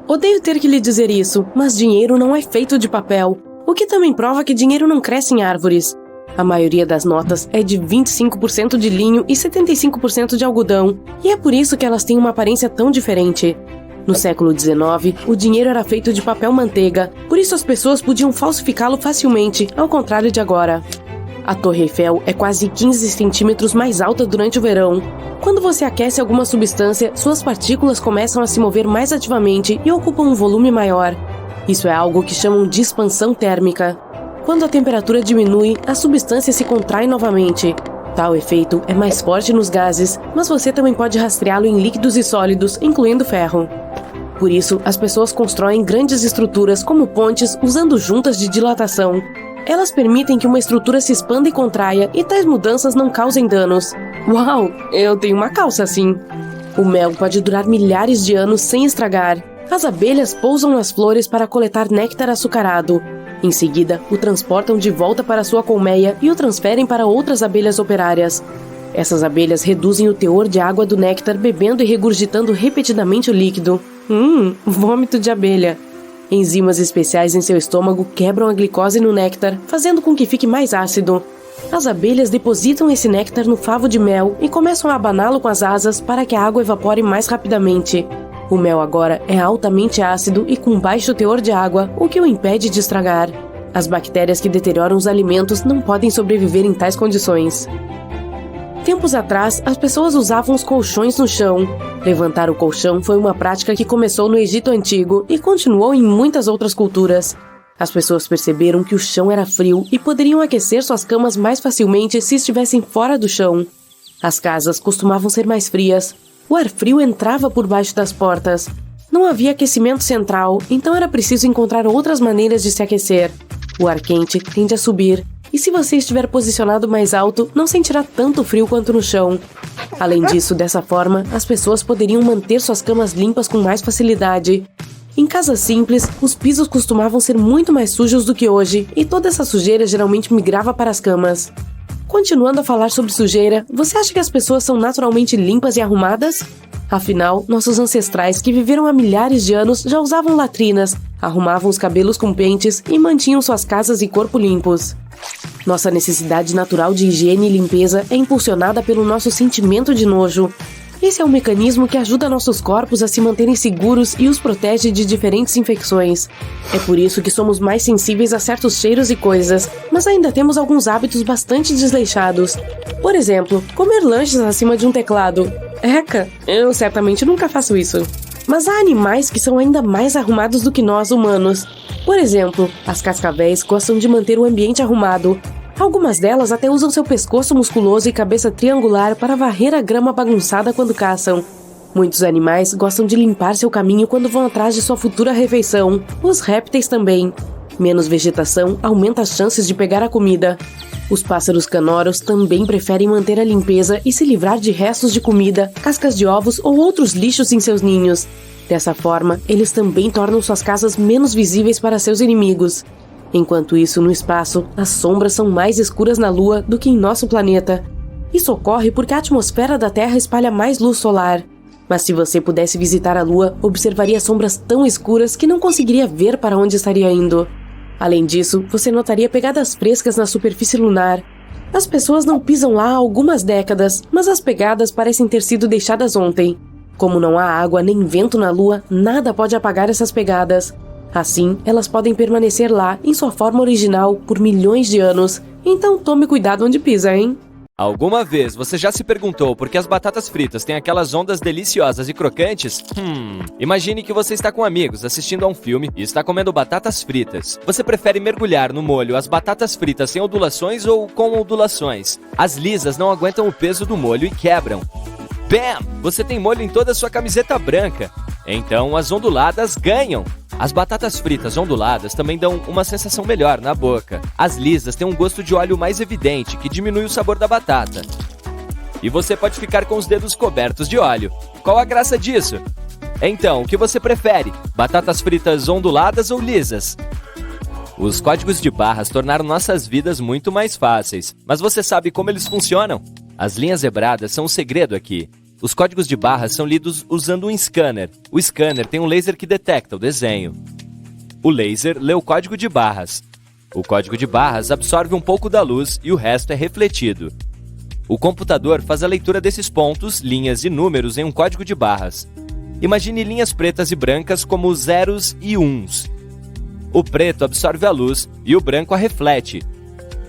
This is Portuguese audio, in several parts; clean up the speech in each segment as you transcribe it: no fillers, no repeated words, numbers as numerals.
Odeio ter que lhe dizer isso, mas dinheiro não é feito de papel, o que também prova que dinheiro não cresce em árvores. A maioria das notas é de 25% de linho e 75% de algodão, e é por isso que elas têm uma aparência tão diferente. No século XIX, o dinheiro era feito de papel manteiga, por isso as pessoas podiam falsificá-lo facilmente, ao contrário de agora. A Torre Eiffel é quase 15 centímetros mais alta durante o verão. Quando você aquece alguma substância, suas partículas começam a se mover mais ativamente e ocupam um volume maior. Isso é algo que chamam de expansão térmica. Quando a temperatura diminui, a substância se contrai novamente. Tal efeito é mais forte nos gases, mas você também pode rastreá-lo em líquidos e sólidos, incluindo ferro. Por isso, as pessoas constroem grandes estruturas como pontes usando juntas de dilatação. Elas permitem que uma estrutura se expanda e contraia e tais mudanças não causem danos. Uau, eu tenho uma calça assim. O mel pode durar milhares de anos sem estragar. As abelhas pousam nas flores para coletar néctar açucarado. Em seguida, o transportam de volta para sua colmeia e o transferem para outras abelhas operárias. Essas abelhas reduzem o teor de água do néctar bebendo e regurgitando repetidamente o líquido. Vômito de abelha. Enzimas especiais em seu estômago quebram a glicose no néctar, fazendo com que fique mais ácido. As abelhas depositam esse néctar no favo de mel e começam a abaná-lo com as asas para que a água evapore mais rapidamente. O mel agora é altamente ácido e com baixo teor de água, o que o impede de estragar. As bactérias que deterioram os alimentos não podem sobreviver em tais condições. Tempos atrás, as pessoas usavam os colchões no chão. Levantar o colchão foi uma prática que começou no Egito Antigo e continuou em muitas outras culturas. As pessoas perceberam que o chão era frio e poderiam aquecer suas camas mais facilmente se estivessem fora do chão. As casas costumavam ser mais frias. O ar frio entrava por baixo das portas. Não havia aquecimento central, então era preciso encontrar outras maneiras de se aquecer. O ar quente tende a subir. E se você estiver posicionado mais alto, não sentirá tanto frio quanto no chão. Além disso, dessa forma, as pessoas poderiam manter suas camas limpas com mais facilidade. Em casas simples, os pisos costumavam ser muito mais sujos do que hoje, e toda essa sujeira geralmente migrava para as camas. Continuando a falar sobre sujeira, você acha que as pessoas são naturalmente limpas e arrumadas? Afinal, nossos ancestrais que viveram há milhares de anos já usavam latrinas, arrumavam os cabelos com pentes e mantinham suas casas e corpo limpos. Nossa necessidade natural de higiene e limpeza é impulsionada pelo nosso sentimento de nojo. Esse é um mecanismo que ajuda nossos corpos a se manterem seguros e os protege de diferentes infecções. É por isso que somos mais sensíveis a certos cheiros e coisas, mas ainda temos alguns hábitos bastante desleixados. Por exemplo, comer lanches acima de um teclado. Eca, eu certamente nunca faço isso. Mas há animais que são ainda mais arrumados do que nós, humanos. Por exemplo, as cascavéis gostam de manter o ambiente arrumado. Algumas delas até usam seu pescoço musculoso e cabeça triangular para varrer a grama bagunçada quando caçam. Muitos animais gostam de limpar seu caminho quando vão atrás de sua futura refeição. Os répteis também. Menos vegetação aumenta as chances de pegar a comida. Os pássaros canoros também preferem manter a limpeza e se livrar de restos de comida, cascas de ovos ou outros lixos em seus ninhos. Dessa forma, eles também tornam suas casas menos visíveis para seus inimigos. Enquanto isso, no espaço, as sombras são mais escuras na Lua do que em nosso planeta. Isso ocorre porque a atmosfera da Terra espalha mais luz solar. Mas se você pudesse visitar a Lua, observaria sombras tão escuras que não conseguiria ver para onde estaria indo. Além disso, você notaria pegadas frescas na superfície lunar. As pessoas não pisam lá há algumas décadas, mas as pegadas parecem ter sido deixadas ontem. Como não há água nem vento na Lua, nada pode apagar essas pegadas. Assim, elas podem permanecer lá, em sua forma original, por milhões de anos. Então tome cuidado onde pisa, hein? Alguma vez você já se perguntou por que as batatas fritas têm aquelas ondas deliciosas e crocantes? Imagine que você está com amigos assistindo a um filme e está comendo batatas fritas. Você prefere mergulhar no molho as batatas fritas sem ondulações ou com ondulações? As lisas não aguentam o peso do molho e quebram. Bam! Você tem molho em toda a sua camiseta branca. Então as onduladas ganham. As batatas fritas onduladas também dão uma sensação melhor na boca. As lisas têm um gosto de óleo mais evidente, que diminui o sabor da batata. E você pode ficar com os dedos cobertos de óleo. Qual a graça disso? Então, o que você prefere? Batatas fritas onduladas ou lisas? Os códigos de barras tornaram nossas vidas muito mais fáceis. Mas você sabe como eles funcionam? As linhas zebradas são o segredo aqui. Os códigos de barras são lidos usando um scanner. O scanner tem um laser que detecta o desenho. O laser lê o código de barras. O código de barras absorve um pouco da luz e o resto é refletido. O computador faz a leitura desses pontos, linhas e números em um código de barras. Imagine linhas pretas e brancas como zeros e uns. O preto absorve a luz e o branco a reflete.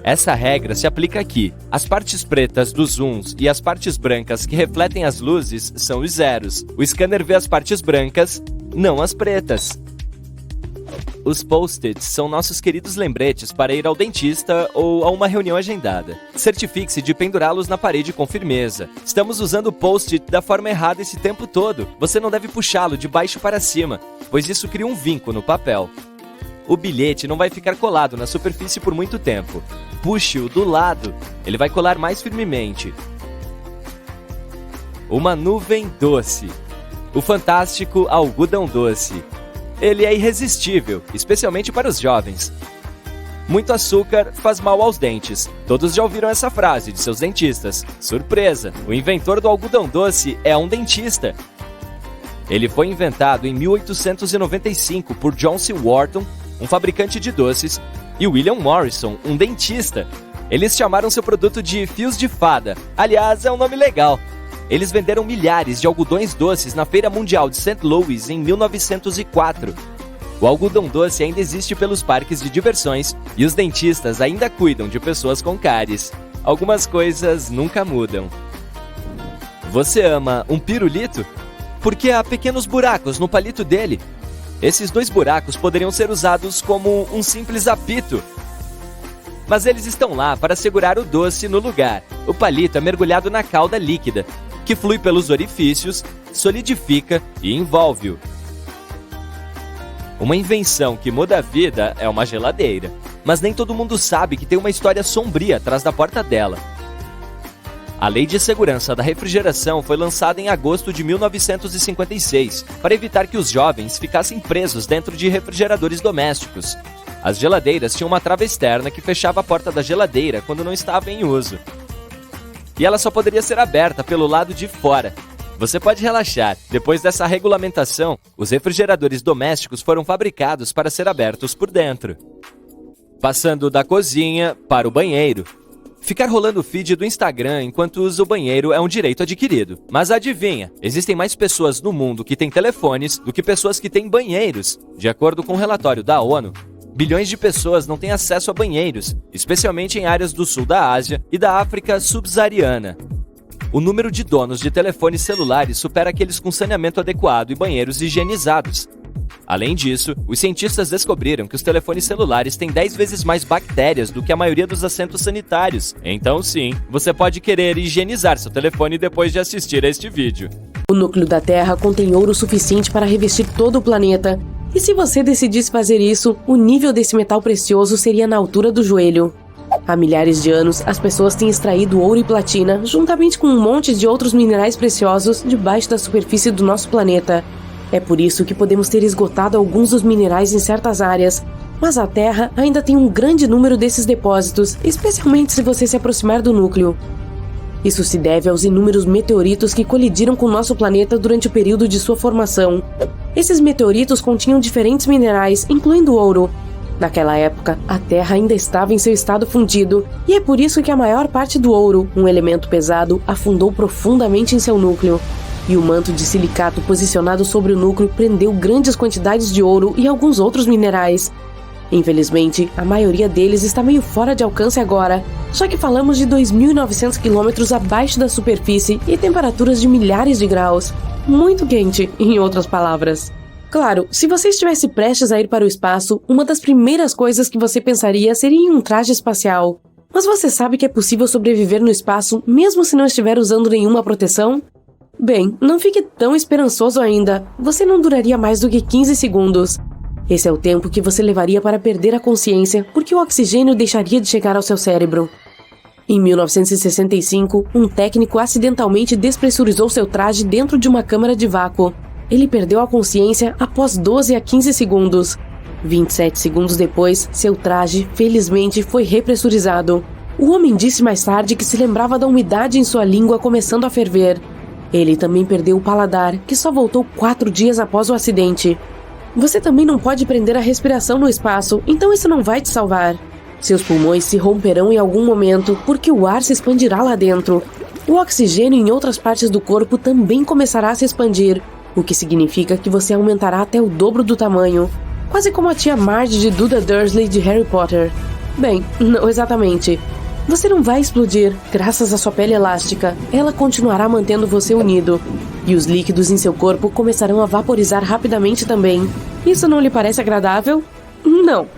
Essa regra se aplica aqui. As partes pretas dos uns e as partes brancas que refletem as luzes são os zeros. O scanner vê as partes brancas, não as pretas. Os post-its são nossos queridos lembretes para ir ao dentista ou a uma reunião agendada. Certifique-se de pendurá-los na parede com firmeza. Estamos usando o post-it da forma errada esse tempo todo. Você não deve puxá-lo de baixo para cima, pois isso cria um vinco no papel. O bilhete não vai ficar colado na superfície por muito tempo. Puxe-o do lado, ele vai colar mais firmemente. Uma nuvem doce. O fantástico algodão doce. Ele é irresistível, especialmente para os jovens. Muito açúcar faz mal aos dentes. Todos já ouviram essa frase de seus dentistas. Surpresa! O inventor do algodão doce é um dentista. Ele foi inventado em 1895 por John C. Wharton, um fabricante de doces, e William Morrison, um dentista. Eles chamaram seu produto de fios de fada. Aliás, é um nome legal. Eles venderam milhares de algodões doces na Feira Mundial de St. Louis em 1904. O algodão doce ainda existe pelos parques de diversões e os dentistas ainda cuidam de pessoas com cáries. Algumas coisas nunca mudam. Você ama um pirulito? Porque há pequenos buracos no palito dele. Esses 2 buracos poderiam ser usados como um simples apito. Mas eles estão lá para segurar o doce no lugar. O palito é mergulhado na cauda líquida, que flui pelos orifícios, solidifica e envolve-o. Uma invenção que muda a vida é uma geladeira, mas nem todo mundo sabe que tem uma história sombria atrás da porta dela. A Lei de Segurança da Refrigeração foi lançada em agosto de 1956 para evitar que os jovens ficassem presos dentro de refrigeradores domésticos. As geladeiras tinham uma trava externa que fechava a porta da geladeira quando não estava em uso. E ela só poderia ser aberta pelo lado de fora. Você pode relaxar. Depois dessa regulamentação, os refrigeradores domésticos foram fabricados para ser abertos por dentro. Passando da cozinha para o banheiro. Ficar rolando o feed do Instagram enquanto usa o banheiro é um direito adquirido. Mas adivinha, existem mais pessoas no mundo que têm telefones do que pessoas que têm banheiros. De acordo com um relatório da ONU, bilhões de pessoas não têm acesso a banheiros, especialmente em áreas do sul da Ásia e da África subsaariana. O número de donos de telefones celulares supera aqueles com saneamento adequado e banheiros higienizados. Além disso, os cientistas descobriram que os telefones celulares têm 10 vezes mais bactérias do que a maioria dos assentos sanitários. Então sim, você pode querer higienizar seu telefone depois de assistir a este vídeo. O núcleo da Terra contém ouro suficiente para revestir todo o planeta. E se você decidisse fazer isso, o nível desse metal precioso seria na altura do joelho. Há milhares de anos, as pessoas têm extraído ouro e platina, juntamente com um monte de outros minerais preciosos, debaixo da superfície do nosso planeta. É por isso que podemos ter esgotado alguns dos minerais em certas áreas, mas a Terra ainda tem um grande número desses depósitos, especialmente se você se aproximar do núcleo. Isso se deve aos inúmeros meteoritos que colidiram com o nosso planeta durante o período de sua formação. Esses meteoritos continham diferentes minerais, incluindo ouro. Naquela época, a Terra ainda estava em seu estado fundido, e é por isso que a maior parte do ouro, um elemento pesado, afundou profundamente em seu núcleo. E o manto de silicato posicionado sobre o núcleo prendeu grandes quantidades de ouro e alguns outros minerais. Infelizmente, a maioria deles está meio fora de alcance agora, já que falamos de 2.900 quilômetros abaixo da superfície e temperaturas de milhares de graus. Muito quente, em outras palavras. Claro, se você estivesse prestes a ir para o espaço, uma das primeiras coisas que você pensaria seria em um traje espacial. Mas você sabe que é possível sobreviver no espaço mesmo se não estiver usando nenhuma proteção? Bem, não fique tão esperançoso ainda. Você não duraria mais do que 15 segundos. Esse é o tempo que você levaria para perder a consciência, porque o oxigênio deixaria de chegar ao seu cérebro. Em 1965, um técnico acidentalmente despressurizou seu traje dentro de uma câmara de vácuo. Ele perdeu a consciência após 12 a 15 segundos. 27 segundos depois, seu traje, felizmente, foi repressurizado. O homem disse mais tarde que se lembrava da umidade em sua língua começando a ferver. Ele também perdeu o paladar, que só voltou 4 dias após o acidente. Você também não pode prender a respiração no espaço, então isso não vai te salvar. Seus pulmões se romperão em algum momento, porque o ar se expandirá lá dentro. O oxigênio em outras partes do corpo também começará a se expandir, o que significa que você aumentará até o dobro do tamanho. Quase como a tia Marge de Duda Dursley de Harry Potter. Bem, não exatamente. Você não vai explodir, graças à sua pele elástica. Ela continuará mantendo você unido. E os líquidos em seu corpo começarão a vaporizar rapidamente também. Isso não lhe parece agradável? Não.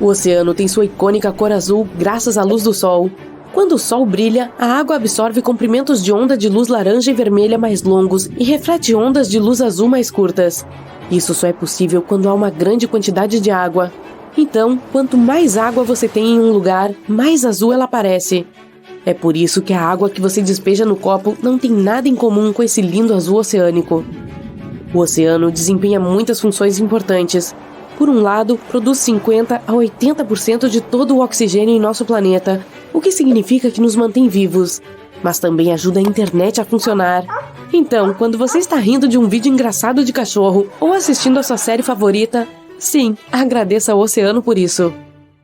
O oceano tem sua icônica cor azul graças à luz do sol. Quando o sol brilha, a água absorve comprimentos de onda de luz laranja e vermelha mais longos e reflete ondas de luz azul mais curtas. Isso só é possível quando há uma grande quantidade de água. Então, quanto mais água você tem em um lugar, mais azul ela parece. É por isso que a água que você despeja no copo não tem nada em comum com esse lindo azul oceânico. O oceano desempenha muitas funções importantes. Por um lado, produz 50 a 80% de todo o oxigênio em nosso planeta, o que significa que nos mantém vivos. Mas também ajuda a internet a funcionar. Então, quando você está rindo de um vídeo engraçado de cachorro ou assistindo a sua série favorita, sim, agradeça ao oceano por isso.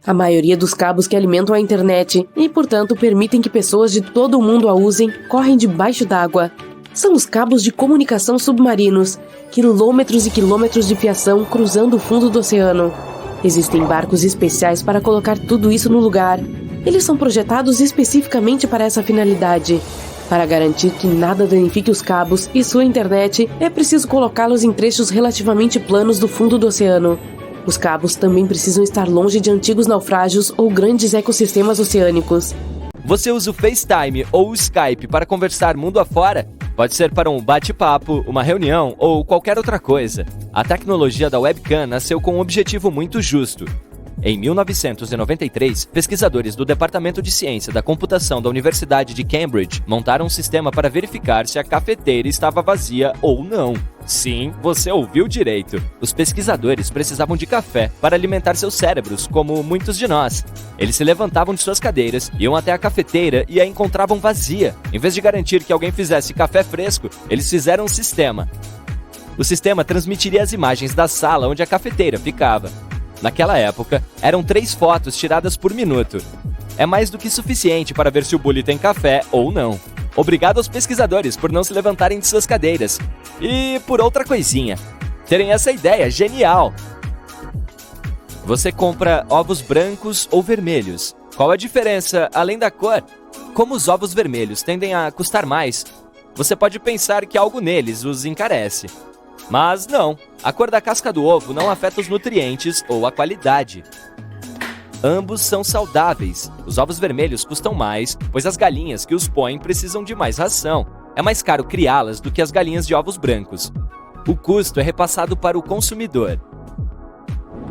A maioria dos cabos que alimentam a internet e, portanto, permitem que pessoas de todo o mundo a usem, correm debaixo d'água. São os cabos de comunicação submarinos, quilômetros e quilômetros de fiação cruzando o fundo do oceano. Existem barcos especiais para colocar tudo isso no lugar. Eles são projetados especificamente para essa finalidade. Para garantir que nada danifique os cabos e sua internet, é preciso colocá-los em trechos relativamente planos do fundo do oceano. Os cabos também precisam estar longe de antigos naufrágios ou grandes ecossistemas oceânicos. Você usa o FaceTime ou o Skype para conversar mundo afora? Pode ser para um bate-papo, uma reunião ou qualquer outra coisa. A tecnologia da webcam nasceu com um objetivo muito justo. Em 1993, pesquisadores do Departamento de Ciência da Computação da Universidade de Cambridge montaram um sistema para verificar se a cafeteira estava vazia ou não. Sim, você ouviu direito. Os pesquisadores precisavam de café para alimentar seus cérebros, como muitos de nós. Eles se levantavam de suas cadeiras, iam até a cafeteira e a encontravam vazia. Em vez de garantir que alguém fizesse café fresco, eles fizeram um sistema. O sistema transmitiria as imagens da sala onde a cafeteira ficava. Naquela época, eram 3 fotos tiradas por minuto. É mais do que suficiente para ver se o bully tem café ou não. Obrigado aos pesquisadores por não se levantarem de suas cadeiras. E por outra coisinha, terem essa ideia genial. Você compra ovos brancos ou vermelhos? Qual a diferença além da cor? Como os ovos vermelhos tendem a custar mais, você pode pensar que algo neles os encarece. Mas não, a cor da casca do ovo não afeta os nutrientes ou a qualidade. Ambos são saudáveis. Os ovos vermelhos custam mais, pois as galinhas que os põem precisam de mais ração. É mais caro criá-las do que as galinhas de ovos brancos. O custo é repassado para o consumidor.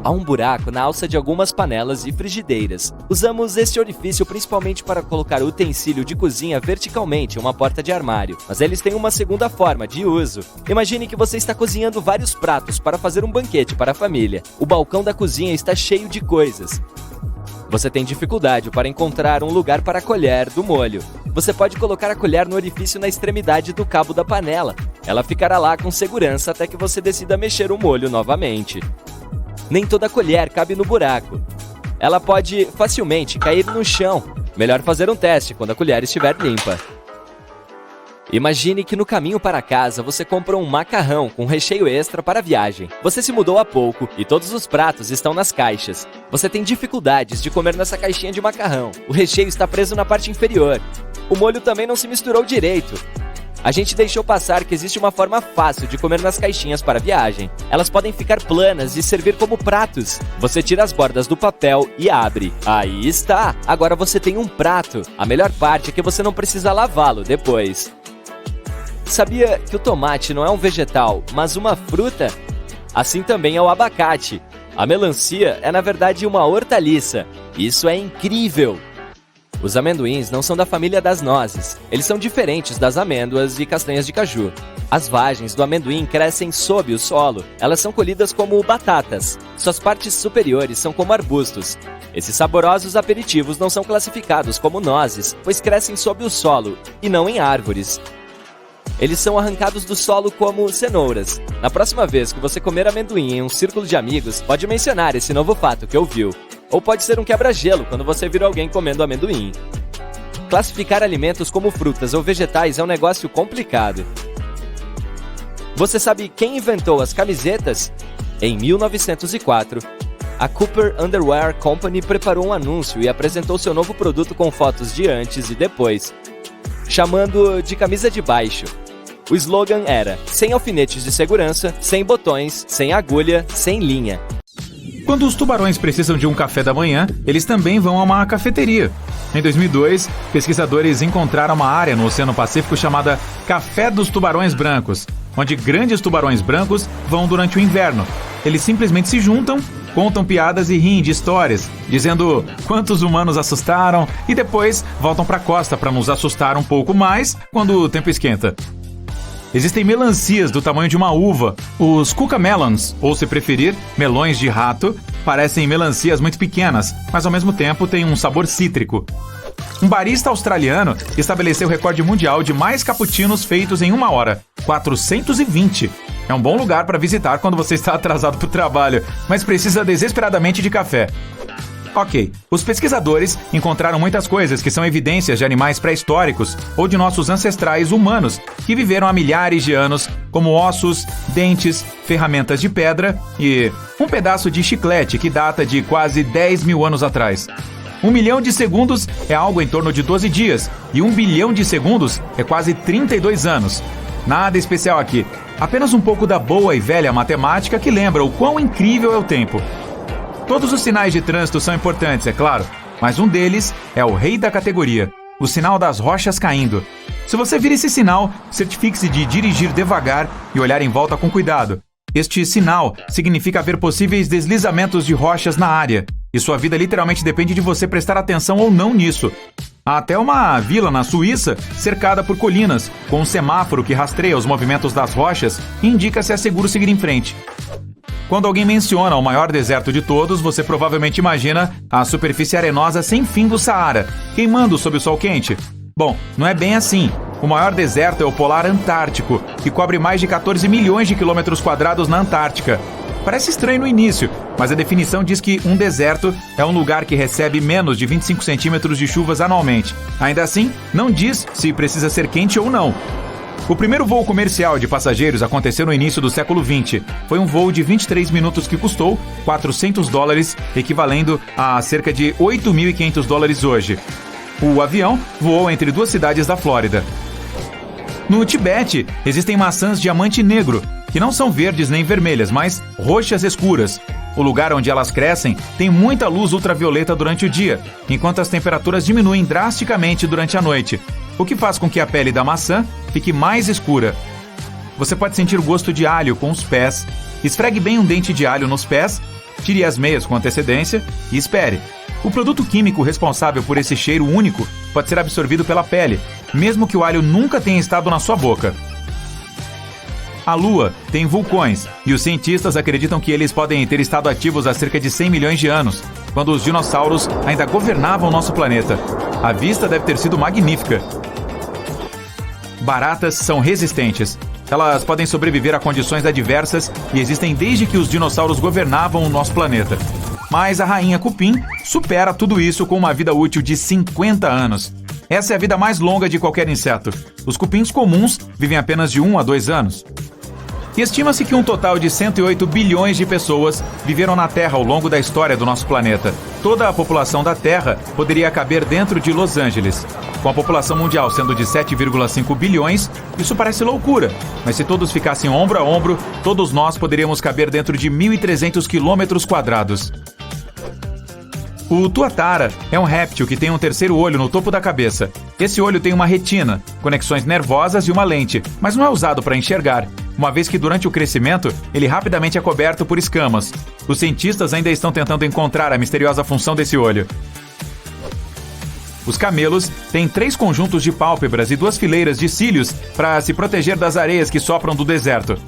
Há um buraco na alça de algumas panelas e frigideiras. Usamos este orifício principalmente para colocar o utensílio de cozinha verticalmente em uma porta de armário, mas eles têm uma segunda forma de uso. Imagine que você está cozinhando vários pratos para fazer um banquete para a família. O balcão da cozinha está cheio de coisas. Você tem dificuldade para encontrar um lugar para a colher do molho. Você pode colocar a colher no orifício na extremidade do cabo da panela. Ela ficará lá com segurança até que você decida mexer o molho novamente. Nem toda colher cabe no buraco. Ela pode facilmente cair no chão. Melhor fazer um teste quando a colher estiver limpa. Imagine que no caminho para casa você comprou um macarrão com recheio extra para a viagem. Você se mudou há pouco e todos os pratos estão nas caixas. Você tem dificuldades de comer nessa caixinha de macarrão. O recheio está preso na parte inferior. O molho também não se misturou direito. A gente deixou passar que existe uma forma fácil de comer nas caixinhas para viagem. Elas podem ficar planas e servir como pratos. Você tira as bordas do papel e abre. Aí está! Agora você tem um prato. A melhor parte é que você não precisa lavá-lo depois. Sabia que o tomate não é um vegetal, mas uma fruta? Assim também é o abacate. A melancia é, na verdade, uma hortaliça. Isso é incrível! Os amendoins não são da família das nozes. Eles são diferentes das amêndoas e castanhas de caju. As vagens do amendoim crescem sob o solo. Elas são colhidas como batatas. Suas partes superiores são como arbustos. Esses saborosos aperitivos não são classificados como nozes, pois crescem sob o solo e não em árvores. Eles são arrancados do solo como cenouras. Na próxima vez que você comer amendoim em um círculo de amigos, pode mencionar esse novo fato que ouviu. Ou pode ser um quebra-gelo quando você vir alguém comendo amendoim. Classificar alimentos como frutas ou vegetais é um negócio complicado. Você sabe quem inventou as camisetas? Em 1904, a Cooper Underwear Company preparou um anúncio e apresentou seu novo produto com fotos de antes e depois, chamando de camisa de baixo. O slogan era: sem alfinetes de segurança, sem botões, sem agulha, sem linha. Quando os tubarões precisam de um café da manhã, eles também vão a uma cafeteria. Em 2002, pesquisadores encontraram uma área no Oceano Pacífico chamada Café dos Tubarões Brancos, onde grandes tubarões brancos vão durante o inverno. Eles simplesmente se juntam, contam piadas e riem de histórias, dizendo quantos humanos assustaram e depois voltam para a costa para nos assustar um pouco mais quando o tempo esquenta. Existem melancias do tamanho de uma uva. Os cucamelons, ou se preferir, melões de rato, parecem melancias muito pequenas, mas ao mesmo tempo têm um sabor cítrico. Um barista australiano estabeleceu o recorde mundial de mais cappuccinos feitos em 1 hora, 420. É um bom lugar para visitar quando você está atrasado para o trabalho, mas precisa desesperadamente de café. Ok, os pesquisadores encontraram muitas coisas que são evidências de animais pré-históricos ou de nossos ancestrais humanos que viveram há milhares de anos, como ossos, dentes, ferramentas de pedra e um pedaço de chiclete que data de quase 10 mil anos atrás. 1 milhão de segundos é algo em torno de 12 dias e 1 bilhão de segundos é quase 32 anos. Nada especial aqui, apenas um pouco da boa e velha matemática que lembra o quão incrível é o tempo. Todos os sinais de trânsito são importantes, é claro, mas um deles é o rei da categoria, o sinal das rochas caindo. Se você vir esse sinal, certifique-se de dirigir devagar e olhar em volta com cuidado. Este sinal significa haver possíveis deslizamentos de rochas na área, e sua vida literalmente depende de você prestar atenção ou não nisso. Há até uma vila na Suíça cercada por colinas, com um semáforo que rastreia os movimentos das rochas e indica se é seguro seguir em frente. Quando alguém menciona o maior deserto de todos, você provavelmente imagina a superfície arenosa sem fim do Saara, queimando sob o sol quente. Bom, não é bem assim. O maior deserto é o Polar Antártico, que cobre mais de 14 milhões de quilômetros quadrados na Antártica. Parece estranho no início, mas a definição diz que um deserto é um lugar que recebe menos de 25 centímetros de chuvas anualmente. Ainda assim, não diz se precisa ser quente ou não. O primeiro voo comercial de passageiros aconteceu no início do século XX. Foi um voo de 23 minutos que custou $400, equivalendo a cerca de $8.500 hoje. O avião voou entre 2 cidades da Flórida. No Tibete, existem maçãs diamante negro, que não são verdes nem vermelhas, mas roxas escuras. O lugar onde elas crescem tem muita luz ultravioleta durante o dia, enquanto as temperaturas diminuem drasticamente durante a noite, o que faz com que a pele da maçã fique mais escura. Você pode sentir o gosto de alho com os pés. Esfregue bem um dente de alho nos pés, tire as meias com antecedência e espere. O produto químico responsável por esse cheiro único pode ser absorvido pela pele, mesmo que o alho nunca tenha estado na sua boca. A Lua tem vulcões, e os cientistas acreditam que eles podem ter estado ativos há cerca de 100 milhões de anos, quando os dinossauros ainda governavam nosso planeta. A vista deve ter sido magnífica. Baratas são resistentes. Elas podem sobreviver a condições adversas e existem desde que os dinossauros governavam o nosso planeta. Mas a rainha cupim supera tudo isso com uma vida útil de 50 anos. Essa é a vida mais longa de qualquer inseto. Os cupins comuns vivem apenas de 1 a 2 anos. E estima-se que um total de 108 bilhões de pessoas viveram na Terra ao longo da história do nosso planeta. Toda a população da Terra poderia caber dentro de Los Angeles. Com a população mundial sendo de 7,5 bilhões, isso parece loucura. Mas se todos ficassem ombro a ombro, todos nós poderíamos caber dentro de 1.300 quilômetros quadrados. O tuatara é um réptil que tem um terceiro olho no topo da cabeça. Esse olho tem uma retina, conexões nervosas e uma lente, mas não é usado para enxergar, uma vez que durante o crescimento ele rapidamente é coberto por escamas. Os cientistas ainda estão tentando encontrar a misteriosa função desse olho. Os camelos têm 3 conjuntos de pálpebras e 2 fileiras de cílios para se proteger das areias que sopram do deserto.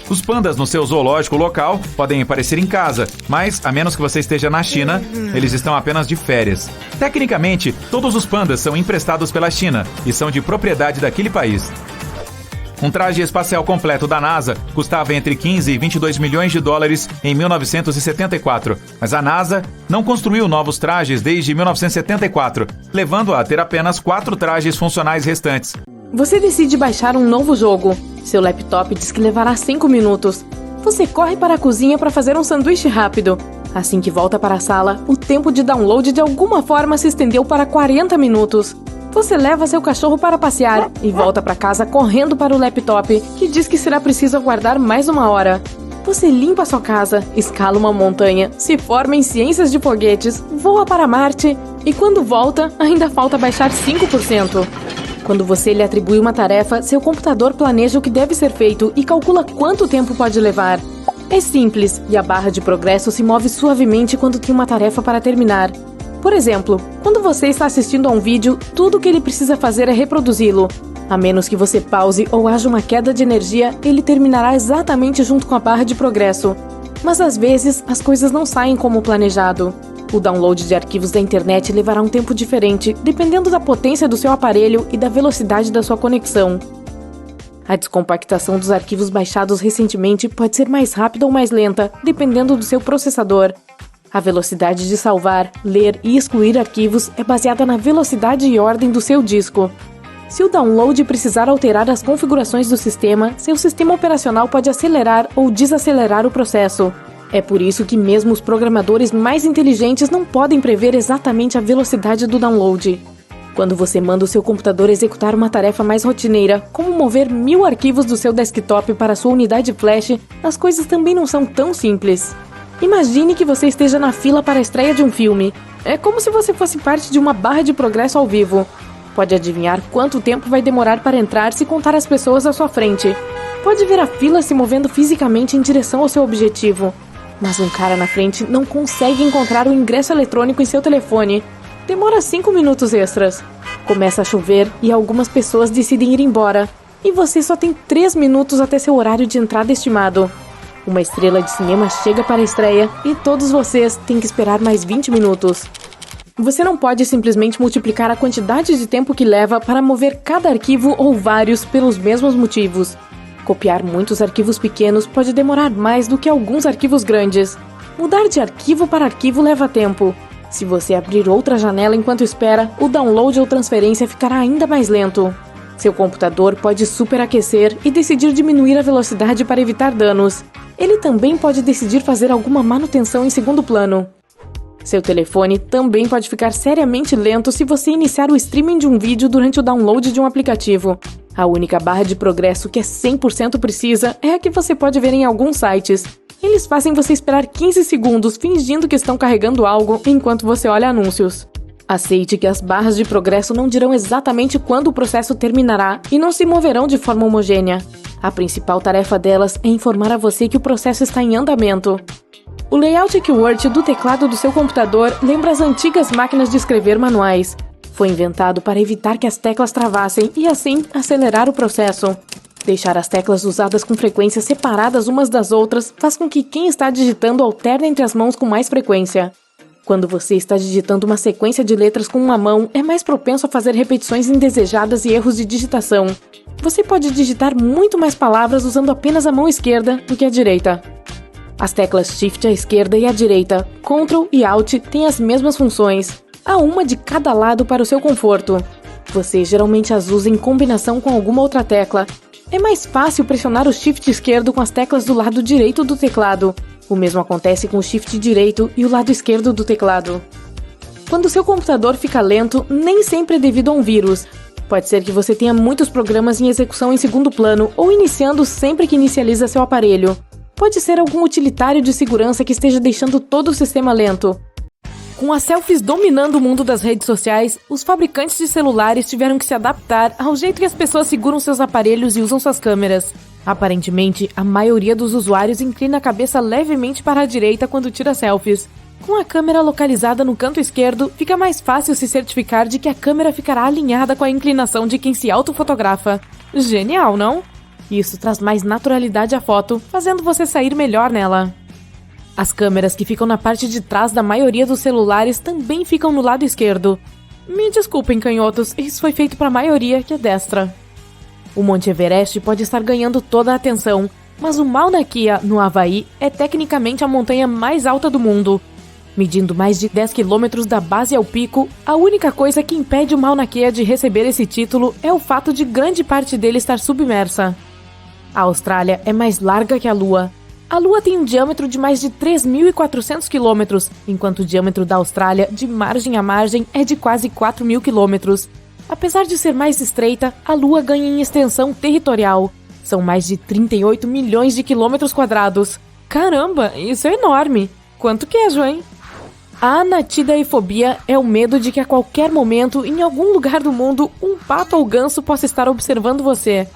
Os pandas no seu zoológico local podem aparecer em casa, mas, a menos que você esteja na China, eles estão apenas de férias. Tecnicamente, todos os pandas são emprestados pela China e são de propriedade daquele país. Um traje espacial completo da NASA custava entre 15 e 22 milhões de dólares em 1974, mas a NASA não construiu novos trajes desde 1974, levando a ter apenas 4 trajes funcionais restantes. Você decide baixar um novo jogo. Seu laptop diz que levará 5 minutos. Você corre para a cozinha para fazer um sanduíche rápido. Assim que volta para a sala, o tempo de download de alguma forma se estendeu para 40 minutos. Você leva seu cachorro para passear e volta para casa correndo para o laptop, que diz que será preciso aguardar mais 1 hora. Você limpa sua casa, escala uma montanha, se forma em ciências de foguetes, voa para Marte e quando volta, ainda falta baixar 5%. Quando você lhe atribui uma tarefa, seu computador planeja o que deve ser feito e calcula quanto tempo pode levar. É simples e a barra de progresso se move suavemente quando tem uma tarefa para terminar. Por exemplo, quando você está assistindo a um vídeo, tudo o que ele precisa fazer é reproduzi-lo. A menos que você pause ou haja uma queda de energia, ele terminará exatamente junto com a barra de progresso. Mas às vezes, as coisas não saem como planejado. O download de arquivos da internet levará um tempo diferente, dependendo da potência do seu aparelho e da velocidade da sua conexão. A descompactação dos arquivos baixados recentemente pode ser mais rápida ou mais lenta, dependendo do seu processador. A velocidade de salvar, ler e excluir arquivos é baseada na velocidade e ordem do seu disco. Se o download precisar alterar as configurações do sistema, seu sistema operacional pode acelerar ou desacelerar o processo. É por isso que mesmo os programadores mais inteligentes não podem prever exatamente a velocidade do download. Quando você manda o seu computador executar uma tarefa mais rotineira, como mover 1000 arquivos do seu desktop para sua unidade flash, as coisas também não são tão simples. Imagine que você esteja na fila para a estreia de um filme. É como se você fosse parte de uma barra de progresso ao vivo. Pode adivinhar quanto tempo vai demorar para entrar se contar as pessoas à sua frente. Pode ver a fila se movendo fisicamente em direção ao seu objetivo. Mas um cara na frente não consegue encontrar o ingresso eletrônico em seu telefone. Demora 5 minutos extras. Começa a chover e algumas pessoas decidem ir embora. E você só tem 3 minutos até seu horário de entrada estimado. Uma estrela de cinema chega para a estreia e todos vocês têm que esperar mais 20 minutos. Você não pode simplesmente multiplicar a quantidade de tempo que leva para mover cada arquivo ou vários pelos mesmos motivos. Copiar muitos arquivos pequenos pode demorar mais do que alguns arquivos grandes. Mudar de arquivo para arquivo leva tempo. Se você abrir outra janela enquanto espera, o download ou transferência ficará ainda mais lento. Seu computador pode superaquecer e decidir diminuir a velocidade para evitar danos. Ele também pode decidir fazer alguma manutenção em segundo plano. Seu telefone também pode ficar seriamente lento se você iniciar o streaming de um vídeo durante o download de um aplicativo. A única barra de progresso que é 100% precisa é a que você pode ver em alguns sites. Eles fazem você esperar 15 segundos fingindo que estão carregando algo enquanto você olha anúncios. Aceite que as barras de progresso não dirão exatamente quando o processo terminará e não se moverão de forma homogênea. A principal tarefa delas é informar a você que o processo está em andamento. O layout QWERTY do teclado do seu computador lembra as antigas máquinas de escrever manuais. Foi inventado para evitar que as teclas travassem e, assim, acelerar o processo. Deixar as teclas usadas com frequência separadas umas das outras faz com que quem está digitando alterne entre as mãos com mais frequência. Quando você está digitando uma sequência de letras com uma mão, é mais propenso a fazer repetições indesejadas e erros de digitação. Você pode digitar muito mais palavras usando apenas a mão esquerda do que a direita. As teclas Shift à esquerda e à direita, Ctrl e Alt têm as mesmas funções. Há uma de cada lado para o seu conforto. Você geralmente as usa em combinação com alguma outra tecla. É mais fácil pressionar o Shift esquerdo com as teclas do lado direito do teclado. O mesmo acontece com o Shift direito e o lado esquerdo do teclado. Quando seu computador fica lento, nem sempre é devido a um vírus. Pode ser que você tenha muitos programas em execução em segundo plano ou iniciando sempre que inicializa seu aparelho. Pode ser algum utilitário de segurança que esteja deixando todo o sistema lento. Com as selfies dominando o mundo das redes sociais, os fabricantes de celulares tiveram que se adaptar ao jeito que as pessoas seguram seus aparelhos e usam suas câmeras. Aparentemente, a maioria dos usuários inclina a cabeça levemente para a direita quando tira selfies. Com a câmera localizada no canto esquerdo, fica mais fácil se certificar de que a câmera ficará alinhada com a inclinação de quem se autofotografa. Genial, não? Isso traz mais naturalidade à foto, fazendo você sair melhor nela. As câmeras que ficam na parte de trás da maioria dos celulares também ficam no lado esquerdo. Me desculpem, canhotos, isso foi feito para a maioria que é destra. O Monte Everest pode estar ganhando toda a atenção, mas o Mauna Kea, no Havaí, é tecnicamente a montanha mais alta do mundo. Medindo mais de 10 quilômetros da base ao pico, a única coisa que impede o Mauna Kea de receber esse título é o fato de grande parte dele estar submersa. A Austrália é mais larga que a Lua. A Lua tem um diâmetro de mais de 3.400 quilômetros, enquanto o diâmetro da Austrália, de margem a margem, é de quase 4.000 quilômetros. Apesar de ser mais estreita, a Lua ganha em extensão territorial. São mais de 38 milhões de quilômetros quadrados. Caramba, isso é enorme! Quanto queijo, hein? A anatidaefobia é o medo de que a qualquer momento, em algum lugar do mundo, um pato ou ganso possa estar observando você.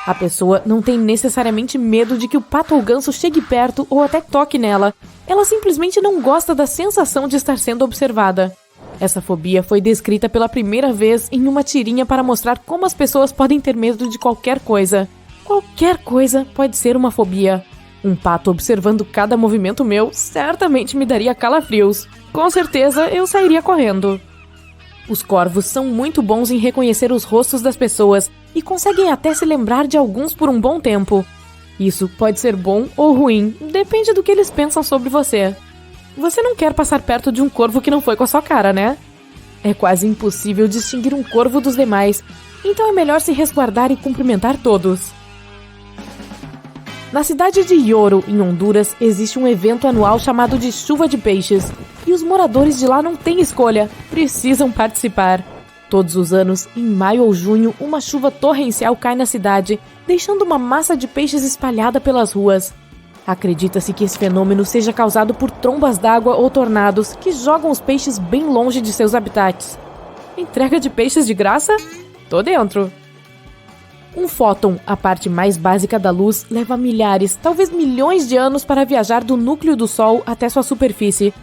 A pessoa não tem necessariamente medo de que o pato ou ganso chegue perto ou até toque nela. Ela simplesmente não gosta da sensação de estar sendo observada. Essa fobia foi descrita pela primeira vez em uma tirinha para mostrar como as pessoas podem ter medo de qualquer coisa. Qualquer coisa pode ser uma fobia. Um pato observando cada movimento meu certamente me daria calafrios. Com certeza eu sairia correndo. Os corvos são muito bons em reconhecer os rostos das pessoas e conseguem até se lembrar de alguns por um bom tempo. Isso pode ser bom ou ruim, depende do que eles pensam sobre você. Você não quer passar perto de um corvo que não foi com a sua cara, né? É quase impossível distinguir um corvo dos demais, então é melhor se resguardar e cumprimentar todos. Na cidade de Yoro, em Honduras, existe um evento anual chamado de Chuva de Peixes, e os moradores de lá não têm escolha, precisam participar. Todos os anos, em maio ou junho, uma chuva torrencial cai na cidade, deixando uma massa de peixes espalhada pelas ruas. Acredita-se que esse fenômeno seja causado por trombas d'água ou tornados que jogam os peixes bem longe de seus habitats. Entrega de peixes de graça? Tô dentro! Um fóton, a parte mais básica da luz, leva milhares, talvez milhões de anos para viajar do núcleo do Sol até sua superfície,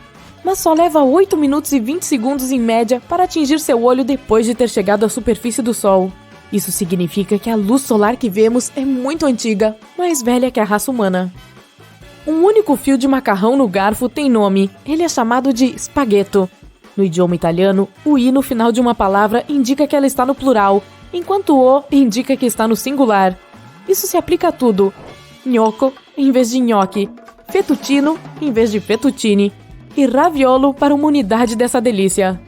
mas só leva 8 minutos e 20 segundos em média para atingir seu olho depois de ter chegado à superfície do Sol. Isso significa que a luz solar que vemos é muito antiga, mais velha que a raça humana. Um único fio de macarrão no garfo tem nome, ele é chamado de spaghetto. No idioma italiano, o i no final de uma palavra indica que ela está no plural, enquanto o indica que está no singular. Isso se aplica a tudo. Gnocco em vez de nhoque, fettuccino em vez de fettuccine, e raviolo para uma unidade dessa delícia.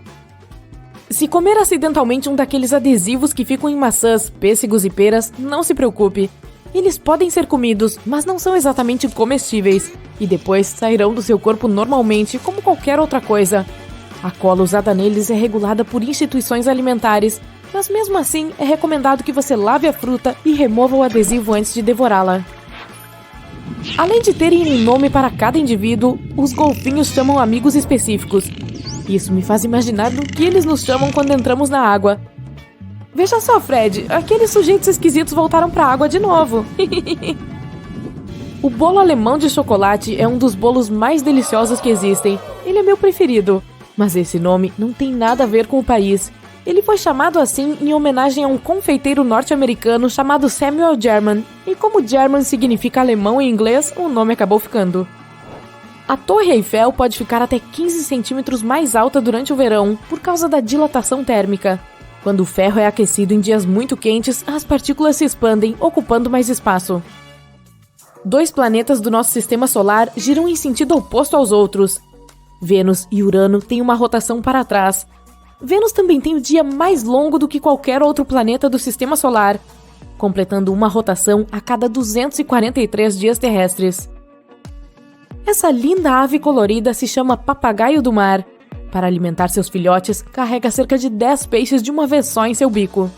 Se comer acidentalmente um daqueles adesivos que ficam em maçãs, pêssegos e peras, não se preocupe. Eles podem ser comidos, mas não são exatamente comestíveis, e depois sairão do seu corpo normalmente, como qualquer outra coisa. A cola usada neles é regulada por instituições alimentares, mas mesmo assim é recomendado que você lave a fruta e remova o adesivo antes de devorá-la. Além de terem um nome para cada indivíduo, os golfinhos chamam amigos específicos. Isso me faz imaginar do que eles nos chamam quando entramos na água. Veja só, Fred, aqueles sujeitos esquisitos voltaram para a água de novo. O bolo alemão de chocolate é um dos bolos mais deliciosos que existem. Ele é meu preferido, mas esse nome não tem nada a ver com o país. Ele foi chamado assim em homenagem a um confeiteiro norte-americano chamado Samuel German, e como German significa alemão em inglês, o nome acabou ficando. A Torre Eiffel pode ficar até 15 centímetros mais alta durante o verão, por causa da dilatação térmica. Quando o ferro é aquecido em dias muito quentes, as partículas se expandem, ocupando mais espaço. 2 planetas do nosso sistema solar giram em sentido oposto aos outros. Vênus e Urano têm uma rotação para trás. Vênus também tem o dia mais longo do que qualquer outro planeta do sistema solar, completando uma rotação a cada 243 dias terrestres. Essa linda ave colorida se chama papagaio do mar. Para alimentar seus filhotes, carrega cerca de 10 peixes de uma vez só em seu bico.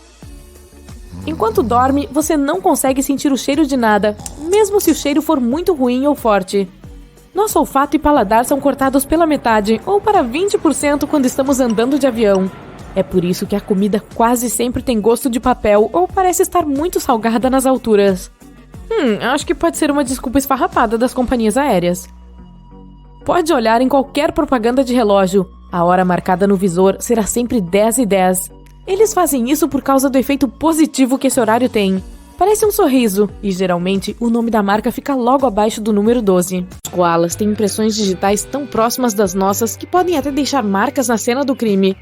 Enquanto dorme, você não consegue sentir o cheiro de nada, mesmo se o cheiro for muito ruim ou forte. Nosso olfato e paladar são cortados pela metade, ou para 20% quando estamos andando de avião. É por isso que a comida quase sempre tem gosto de papel ou parece estar muito salgada nas alturas. Acho que pode ser uma desculpa esfarrapada das companhias aéreas. Pode olhar em qualquer propaganda de relógio. A hora marcada no visor será sempre 10:10. Eles fazem isso por causa do efeito positivo que esse horário tem. Parece um sorriso, e geralmente o nome da marca fica logo abaixo do número 12. Os koalas têm impressões digitais tão próximas das nossas que podem até deixar marcas na cena do crime.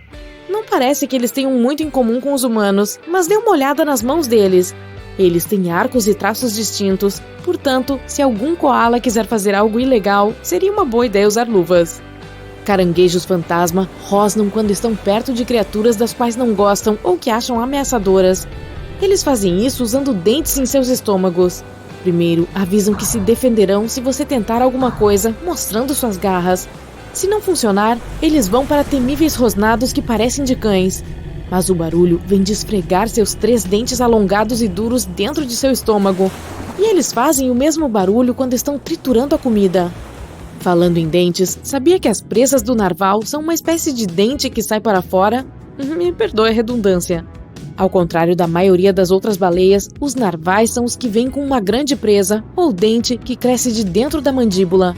Não parece que eles tenham muito em comum com os humanos, mas dê uma olhada nas mãos deles. Eles têm arcos e traços distintos, portanto, se algum koala quiser fazer algo ilegal, seria uma boa ideia usar luvas. Caranguejos fantasma rosnam quando estão perto de criaturas das quais não gostam ou que acham ameaçadoras. Eles fazem isso usando dentes em seus estômagos. Primeiro, avisam que se defenderão se você tentar alguma coisa, mostrando suas garras. Se não funcionar, eles vão para temíveis rosnados que parecem de cães. Mas o barulho vem de esfregar seus 3 dentes alongados e duros dentro de seu estômago. E eles fazem o mesmo barulho quando estão triturando a comida. Falando em dentes, sabia que as presas do narval são uma espécie de dente que sai para fora? Me perdoe a redundância. Ao contrário da maioria das outras baleias, os narvais são os que vêm com uma grande presa, ou dente, que cresce de dentro da mandíbula.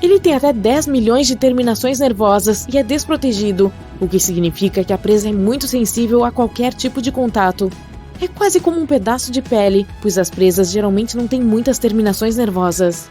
Ele tem até 10 milhões de terminações nervosas e é desprotegido, o que significa que a presa é muito sensível a qualquer tipo de contato. É quase como um pedaço de pele, pois as presas geralmente não têm muitas terminações nervosas.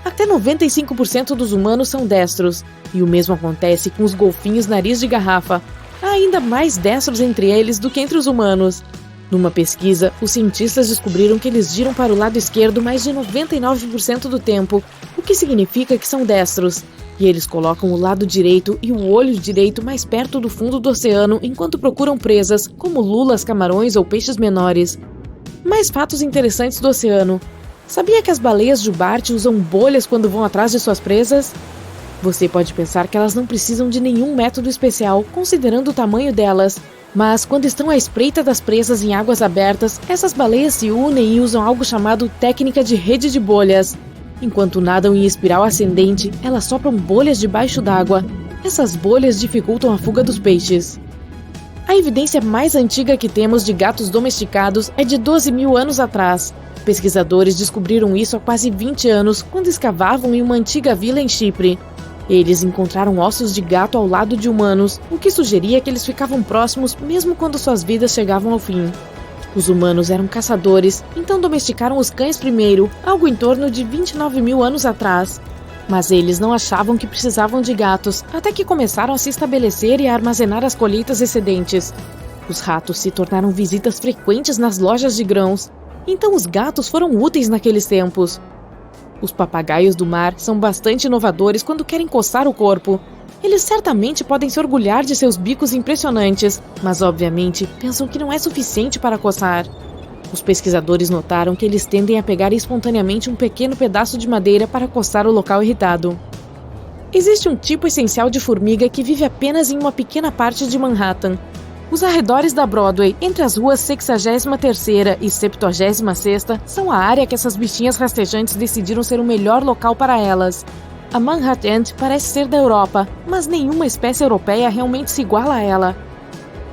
Até 95% dos humanos são destros, e o mesmo acontece com os golfinhos nariz de garrafa. Há ainda mais destros entre eles do que entre os humanos. Numa pesquisa, os cientistas descobriram que eles giram para o lado esquerdo mais de 99% do tempo, o que significa que são destros. E eles colocam o lado direito e o olho direito mais perto do fundo do oceano enquanto procuram presas, como lulas, camarões ou peixes menores. Mais fatos interessantes do oceano. Sabia que as baleias jubarte usam bolhas quando vão atrás de suas presas? Você pode pensar que elas não precisam de nenhum método especial, considerando o tamanho delas. Mas, quando estão à espreita das presas em águas abertas, essas baleias se unem e usam algo chamado técnica de rede de bolhas. Enquanto nadam em espiral ascendente, elas sopram bolhas debaixo d'água. Essas bolhas dificultam a fuga dos peixes. A evidência mais antiga que temos de gatos domesticados é de 12 mil anos atrás. Pesquisadores descobriram isso há quase 20 anos, quando escavavam em uma antiga vila em Chipre. Eles encontraram ossos de gato ao lado de humanos, o que sugeria que eles ficavam próximos mesmo quando suas vidas chegavam ao fim. Os humanos eram caçadores, então domesticaram os cães primeiro, algo em torno de 29 mil anos atrás. Mas eles não achavam que precisavam de gatos, até que começaram a se estabelecer e a armazenar as colheitas excedentes. Os ratos se tornaram visitas frequentes nas lojas de grãos, então os gatos foram úteis naqueles tempos. Os papagaios do mar são bastante inovadores quando querem coçar o corpo. Eles certamente podem se orgulhar de seus bicos impressionantes, mas obviamente pensam que não é suficiente para coçar. Os pesquisadores notaram que eles tendem a pegar espontaneamente um pequeno pedaço de madeira para coçar o local irritado. Existe um tipo essencial de formiga que vive apenas em uma pequena parte de Manhattan. Os arredores da Broadway, entre as ruas 63ª e 76ª, são a área que essas bichinhas rastejantes decidiram ser o melhor local para elas. A Manhattan parece ser da Europa, mas nenhuma espécie europeia realmente se iguala a ela.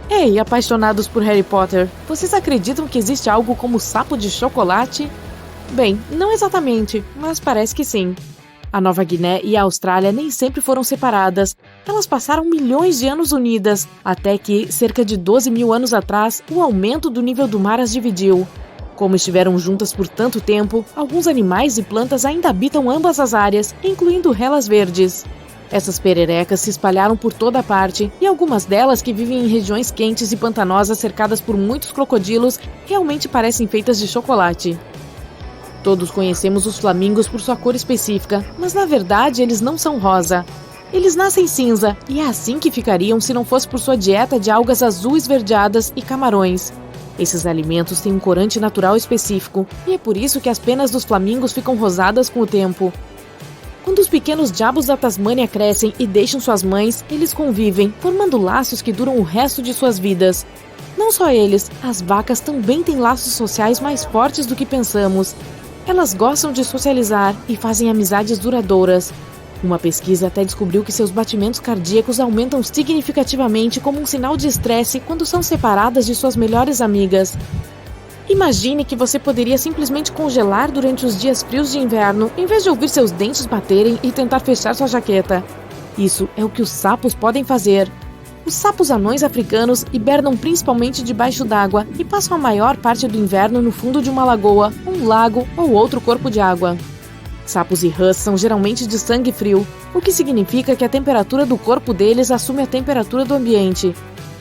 Ei, apaixonados por Harry Potter, vocês acreditam que existe algo como sapo de chocolate? Bem, não exatamente, mas parece que sim. A Nova Guiné e a Austrália nem sempre foram separadas. Elas passaram milhões de anos unidas, até que, cerca de 12 mil anos atrás, o aumento do nível do mar as dividiu. Como estiveram juntas por tanto tempo, alguns animais e plantas ainda habitam ambas as áreas, incluindo relas verdes. Essas pererecas se espalharam por toda parte, e algumas delas que vivem em regiões quentes e pantanosas cercadas por muitos crocodilos realmente parecem feitas de chocolate. Todos conhecemos os flamingos por sua cor específica, mas na verdade eles não são rosa. Eles nascem cinza, e é assim que ficariam se não fosse por sua dieta de algas azul esverdeadas e camarões. Esses alimentos têm um corante natural específico, e é por isso que as penas dos flamingos ficam rosadas com o tempo. Quando os pequenos diabos da Tasmânia crescem e deixam suas mães, eles convivem, formando laços que duram o resto de suas vidas. Não só eles, as vacas também têm laços sociais mais fortes do que pensamos. Elas gostam de socializar e fazem amizades duradouras. Uma pesquisa até descobriu que seus batimentos cardíacos aumentam significativamente como um sinal de estresse quando são separadas de suas melhores amigas. Imagine que você poderia simplesmente congelar durante os dias frios de inverno, em vez de ouvir seus dentes baterem e tentar fechar sua jaqueta. Isso é o que os sapos podem fazer. Os sapos anões africanos hibernam principalmente debaixo d'água e passam a maior parte do inverno no fundo de uma lagoa, um lago ou outro corpo de água. Sapos e rãs são geralmente de sangue frio, o que significa que a temperatura do corpo deles assume a temperatura do ambiente.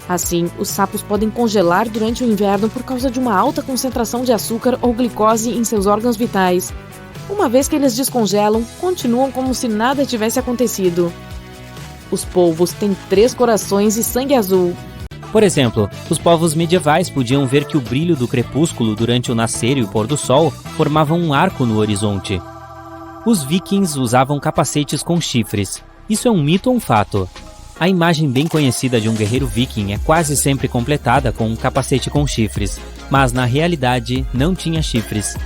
Assim, os sapos podem congelar durante o inverno por causa de uma alta concentração de açúcar ou glicose em seus órgãos vitais. Uma vez que eles descongelam, continuam como se nada tivesse acontecido. Os polvos têm 3 corações e sangue azul. Por exemplo, os povos medievais podiam ver que o brilho do crepúsculo durante o nascer e o pôr do sol formavam um arco no horizonte. Os vikings usavam capacetes com chifres. Isso é um mito ou um fato? A imagem bem conhecida de um guerreiro viking é quase sempre completada com um capacete com chifres, mas na realidade não tinha chifres.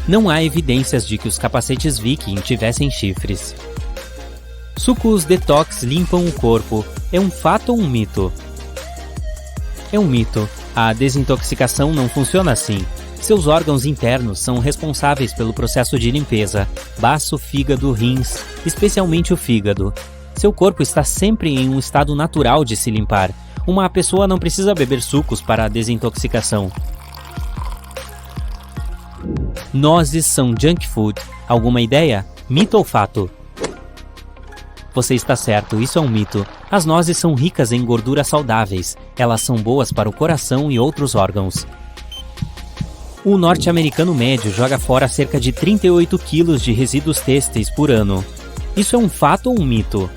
Não há evidências de que os capacetes viking tivessem chifres. Sucos detox limpam o corpo. É um fato ou um mito? É um mito. A desintoxicação não funciona assim. Seus órgãos internos são responsáveis pelo processo de limpeza. Baço, fígado, rins, especialmente o fígado. Seu corpo está sempre em um estado natural de se limpar. Uma pessoa não precisa beber sucos para a desintoxicação. Nozes são junk food. Alguma ideia? Mito ou fato? Você está certo, isso é um mito. As nozes são ricas em gorduras saudáveis. Elas são boas para o coração e outros órgãos. O norte-americano médio joga fora cerca de 38 quilos de resíduos têxteis por ano. Isso é um fato ou um mito?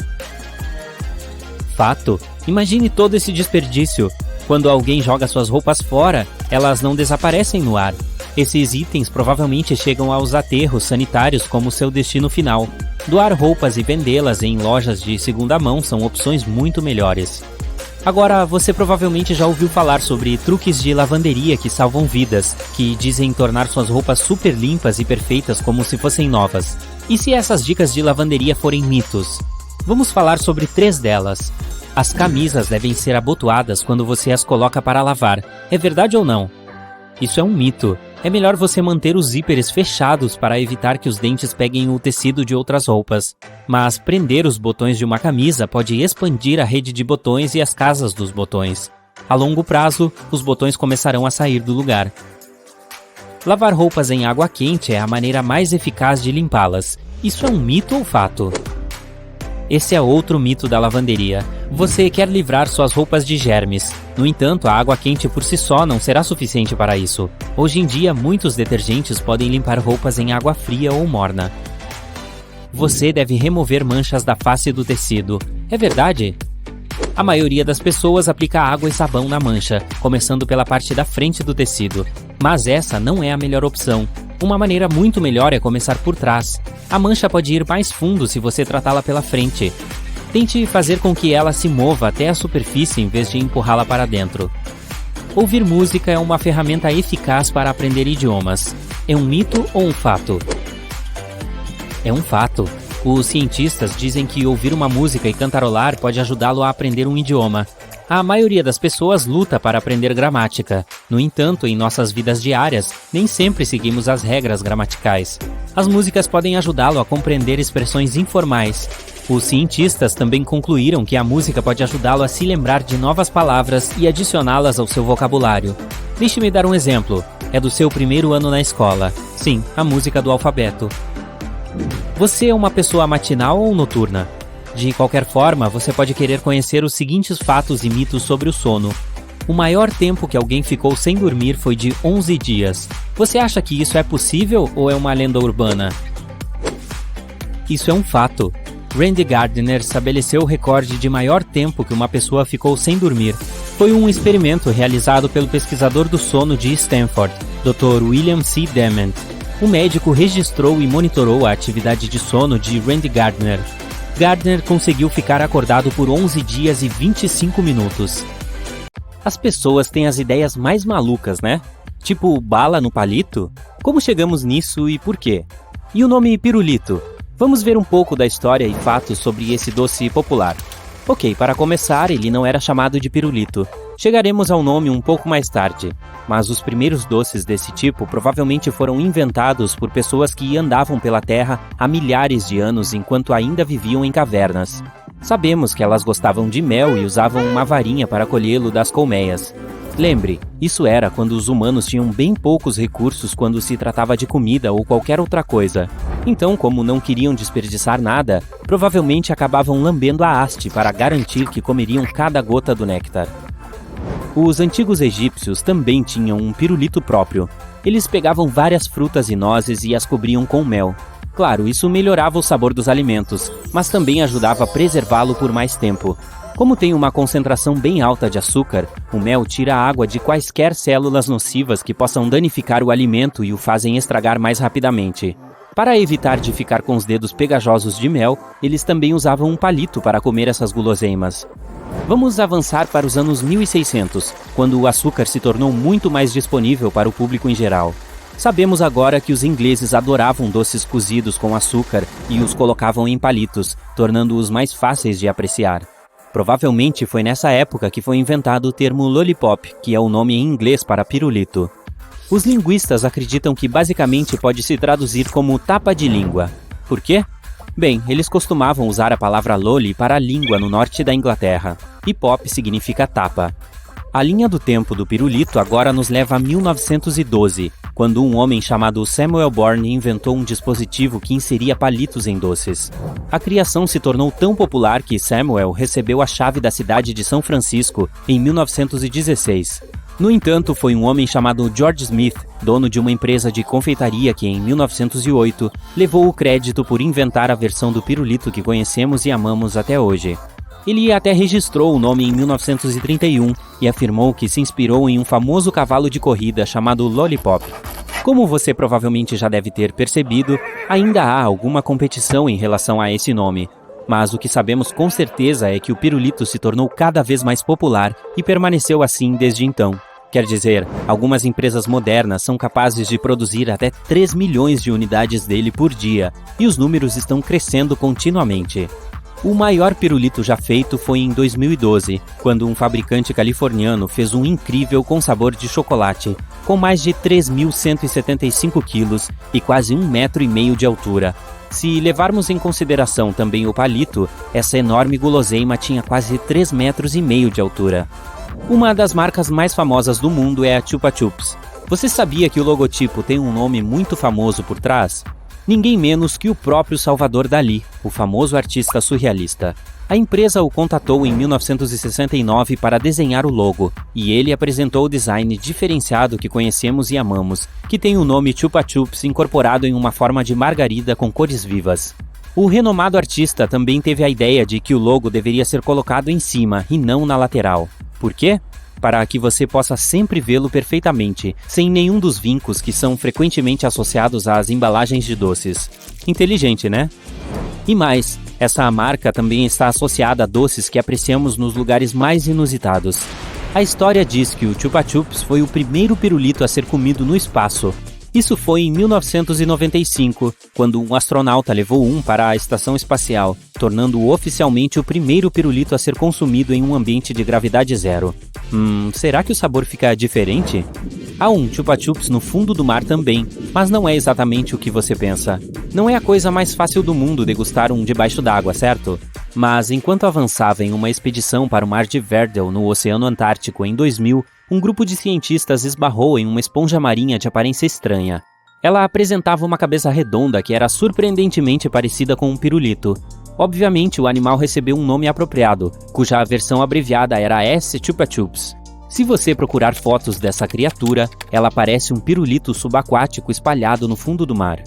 Fato. Imagine todo esse desperdício. Quando alguém joga suas roupas fora, elas não desaparecem no ar. Esses itens provavelmente chegam aos aterros sanitários como seu destino final. Doar roupas e vendê-las em lojas de segunda mão são opções muito melhores. Agora, você provavelmente já ouviu falar sobre truques de lavanderia que salvam vidas, que dizem tornar suas roupas super limpas e perfeitas como se fossem novas. E se essas dicas de lavanderia forem mitos? Vamos falar sobre 3 delas. As camisas devem ser abotoadas quando você as coloca para lavar. É verdade ou não? Isso é um mito. É melhor você manter os zíperes fechados para evitar que os dentes peguem o tecido de outras roupas. Mas prender os botões de uma camisa pode expandir a rede de botões e as casas dos botões. A longo prazo, os botões começarão a sair do lugar. Lavar roupas em água quente é a maneira mais eficaz de limpá-las. Isso é um mito ou fato? Esse é outro mito da lavanderia. Você quer livrar suas roupas de germes. No entanto, a água quente por si só não será suficiente para isso. Hoje em dia, muitos detergentes podem limpar roupas em água fria ou morna. Você deve remover manchas da face do tecido. É verdade? A maioria das pessoas aplica água e sabão na mancha, começando pela parte da frente do tecido. Mas essa não é a melhor opção. Uma maneira muito melhor é começar por trás. A mancha pode ir mais fundo se você tratá-la pela frente. Tente fazer com que ela se mova até a superfície em vez de empurrá-la para dentro. Ouvir música é uma ferramenta eficaz para aprender idiomas. É um mito ou um fato? É um fato. Os cientistas dizem que ouvir uma música e cantarolar pode ajudá-lo a aprender um idioma. A maioria das pessoas luta para aprender gramática. No entanto, em nossas vidas diárias, nem sempre seguimos as regras gramaticais. As músicas podem ajudá-lo a compreender expressões informais. Os cientistas também concluíram que a música pode ajudá-lo a se lembrar de novas palavras e adicioná-las ao seu vocabulário. Deixe-me dar um exemplo. É do seu primeiro ano na escola. Sim, a música do alfabeto. Você é uma pessoa matinal ou noturna? De qualquer forma, você pode querer conhecer os seguintes fatos e mitos sobre o sono. O maior tempo que alguém ficou sem dormir foi de 11 dias. Você acha que isso é possível ou é uma lenda urbana? Isso é um fato. Randy Gardner estabeleceu o recorde de maior tempo que uma pessoa ficou sem dormir. Foi um experimento realizado pelo pesquisador do sono de Stanford, Dr. William C. Dement. O médico registrou e monitorou a atividade de sono de Randy Gardner. Gardner conseguiu ficar acordado por 11 dias e 25 minutos. As pessoas têm as ideias mais malucas, né? Tipo bala no palito? Como chegamos nisso e por quê? E o nome pirulito? Vamos ver um pouco da história e fatos sobre esse doce popular. Ok, para começar, ele não era chamado de pirulito. Chegaremos ao nome um pouco mais tarde. Mas os primeiros doces desse tipo provavelmente foram inventados por pessoas que andavam pela Terra há milhares de anos enquanto ainda viviam em cavernas. Sabemos que elas gostavam de mel e usavam uma varinha para colhê-lo das colmeias. Lembre, isso era quando os humanos tinham bem poucos recursos quando se tratava de comida ou qualquer outra coisa. Então, como não queriam desperdiçar nada, provavelmente acabavam lambendo a haste para garantir que comeriam cada gota do néctar. Os antigos egípcios também tinham um pirulito próprio. Eles pegavam várias frutas e nozes e as cobriam com mel. Claro, isso melhorava o sabor dos alimentos, mas também ajudava a preservá-lo por mais tempo. Como tem uma concentração bem alta de açúcar, o mel tira a água de quaisquer células nocivas que possam danificar o alimento e o fazem estragar mais rapidamente. Para evitar de ficar com os dedos pegajosos de mel, eles também usavam um palito para comer essas guloseimas. Vamos avançar para os anos 1600, quando o açúcar se tornou muito mais disponível para o público em geral. Sabemos agora que os ingleses adoravam doces cozidos com açúcar e os colocavam em palitos, tornando-os mais fáceis de apreciar. Provavelmente foi nessa época que foi inventado o termo lollipop, que é o nome em inglês para pirulito. Os linguistas acreditam que basicamente pode se traduzir como tapa de língua. Por quê? Bem, eles costumavam usar a palavra lolly para língua no norte da Inglaterra, e pop significa tapa. A linha do tempo do pirulito agora nos leva a 1912, quando um homem chamado Samuel Bourne inventou um dispositivo que inseria palitos em doces. A criação se tornou tão popular que Samuel recebeu a chave da cidade de São Francisco em 1916. No entanto, foi um homem chamado George Smith, dono de uma empresa de confeitaria que, em 1908, levou o crédito por inventar a versão do pirulito que conhecemos e amamos até hoje. Ele até registrou o nome em 1931 e afirmou que se inspirou em um famoso cavalo de corrida chamado Lollipop. Como você provavelmente já deve ter percebido, ainda há alguma competição em relação a esse nome. Mas o que sabemos com certeza é que o pirulito se tornou cada vez mais popular e permaneceu assim desde então. Quer dizer, algumas empresas modernas são capazes de produzir até 3 milhões de unidades dele por dia, e os números estão crescendo continuamente. O maior pirulito já feito foi em 2012, quando um fabricante californiano fez um incrível com sabor de chocolate, com mais de 3.175 quilos e quase 1,5 metro de altura. Se levarmos em consideração também o palito, essa enorme guloseima tinha quase 3,5 metros de altura. Uma das marcas mais famosas do mundo é a Chupa Chups. Você sabia que o logotipo tem um nome muito famoso por trás? Ninguém menos que o próprio Salvador Dalí, o famoso artista surrealista. A empresa o contatou em 1969 para desenhar o logo, e ele apresentou o design diferenciado que conhecemos e amamos, que tem o nome Chupa Chups incorporado em uma forma de margarida com cores vivas. O renomado artista também teve a ideia de que o logo deveria ser colocado em cima e não na lateral. Por quê? Para que você possa sempre vê-lo perfeitamente, sem nenhum dos vincos que são frequentemente associados às embalagens de doces. Inteligente, né? E mais, essa marca também está associada a doces que apreciamos nos lugares mais inusitados. A história diz que o Chupa Chups foi o primeiro pirulito a ser comido no espaço. Isso foi em 1995, quando um astronauta levou um para a estação espacial, tornando-o oficialmente o primeiro pirulito a ser consumido em um ambiente de gravidade zero. Será que o sabor fica diferente? Há um Chupa Chups no fundo do mar também, mas não é exatamente o que você pensa. Não é a coisa mais fácil do mundo degustar um debaixo d'água, certo? Mas enquanto avançava em uma expedição para o Mar de Weddell, no Oceano Antártico, em 2000, um grupo de cientistas esbarrou em uma esponja marinha de aparência estranha. Ela apresentava uma cabeça redonda que era surpreendentemente parecida com um pirulito. Obviamente, o animal recebeu um nome apropriado, cuja versão abreviada era S. Chupa Chups. Se você procurar fotos dessa criatura, ela parece um pirulito subaquático espalhado no fundo do mar.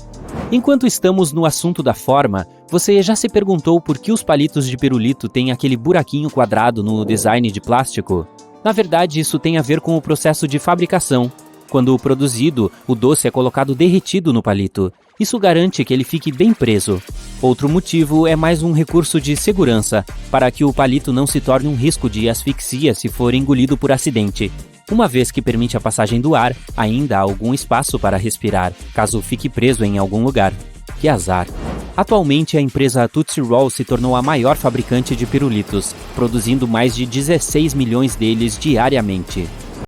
Enquanto estamos no assunto da forma, você já se perguntou por que os palitos de pirulito têm aquele buraquinho quadrado no design de plástico? Na verdade, isso tem a ver com o processo de fabricação. Quando produzido, o doce é colocado derretido no palito. Isso garante que ele fique bem preso. Outro motivo é mais um recurso de segurança, para que o palito não se torne um risco de asfixia se for engolido por acidente. Uma vez que permite a passagem do ar, ainda há algum espaço para respirar, caso fique preso em algum lugar. Que azar! Atualmente, a empresa Tootsie Roll se tornou a maior fabricante de pirulitos, produzindo mais de 16 milhões deles diariamente.